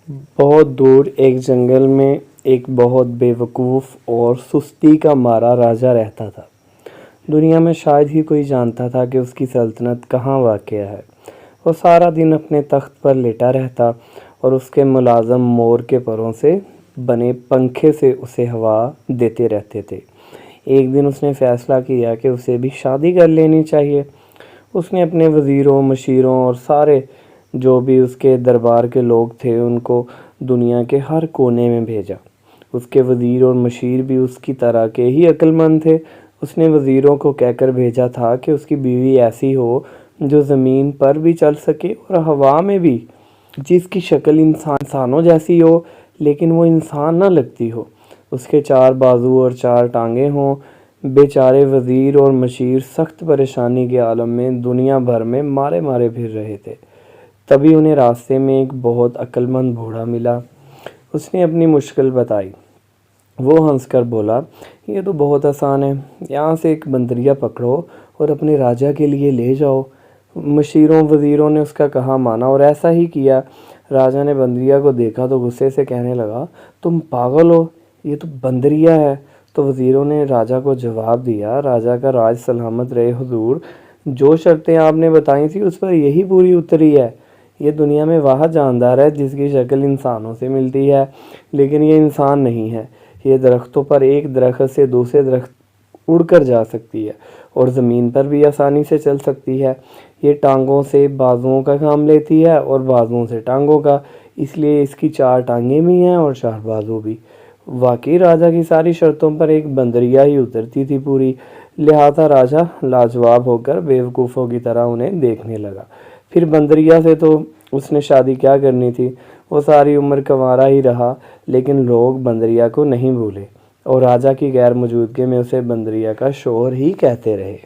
بہت دور ایک جنگل میں ایک بہت بیوقوف اور سستی کا مارا راجہ رہتا تھا۔ دنیا میں شاید ہی کوئی جانتا تھا کہ اس کی سلطنت کہاں واقع ہے۔ وہ سارا دن اپنے تخت پر لیٹا رہتا اور اس کے ملازم مور کے پروں سے بنے پنکھے سے اسے ہوا دیتے رہتے تھے۔ ایک دن اس نے فیصلہ کیا کہ اسے بھی شادی کر لینی چاہیے۔ اس نے اپنے وزیروں، مشیروں اور سارے جو بھی اس کے دربار کے لوگ تھے ان کو دنیا کے ہر کونے میں بھیجا۔ اس کے وزیر اور مشیر بھی اس کی طرح کے ہی عقل مند تھے۔ اس نے وزیروں کو کہہ کر بھیجا تھا کہ اس کی بیوی ایسی ہو جو زمین پر بھی چل سکے اور ہوا میں بھی، جس کی شکل انسانوں جیسی ہو لیکن وہ انسان نہ لگتی ہو، اس کے 4 بازو اور 4 ٹانگیں ہوں۔ بیچارے وزیر اور مشیر سخت پریشانی کے عالم میں دنیا بھر میں مارے مارے پھر رہے تھے۔ تبھی انہیں راستے میں ایک بہت عقل مند بوڑھا ملا۔ اس نے اپنی مشکل بتائی۔ وہ ہنس کر بولا، یہ تو بہت آسان ہے، یہاں سے ایک بندریا پکڑو اور اپنے راجہ کے لیے لے جاؤ۔ مشیروں وزیروں نے اس کا کہا مانا اور ایسا ہی کیا۔ راجہ نے بندریا کو دیکھا تو غصے سے کہنے لگا، تم پاگل ہو، یہ تو بندریا ہے۔ تو وزیروں نے راجہ کو جواب دیا، راجہ کا راج سلامت رہے حضور، جو شرطیں آپ نے بتائی تھی اس پر یہی پوری اتری ہے۔ یہ دنیا میں واحد جاندار ہے جس کی شکل انسانوں سے ملتی ہے، لیکن یہ انسان نہیں ہے۔ یہ درختوں پر ایک درخت سے دوسرے درخت اڑ کر جا سکتی ہے اور زمین پر بھی آسانی سے چل سکتی ہے۔ یہ ٹانگوں سے بازوؤں کا کام لیتی ہے اور بازوؤں سے ٹانگوں کا، اس لیے اس کی 4 ٹانگیں بھی ہیں اور 4 بازو بھی۔ واقعی راجہ کی ساری شرطوں پر ایک بندریا ہی اترتی تھی پوری، لہٰذا راجہ لاجواب ہو کر بیوقوفوں کی طرح انہیں دیکھنے لگا۔ پھر بندریا سے تو اس نے شادی کیا کرنی تھی، وہ ساری عمر کنوارا ہی رہا، لیکن لوگ بندریا کو نہیں بھولے اور راجہ کی غیر موجودگی میں اسے بندریا کا شوہر ہی کہتے رہے۔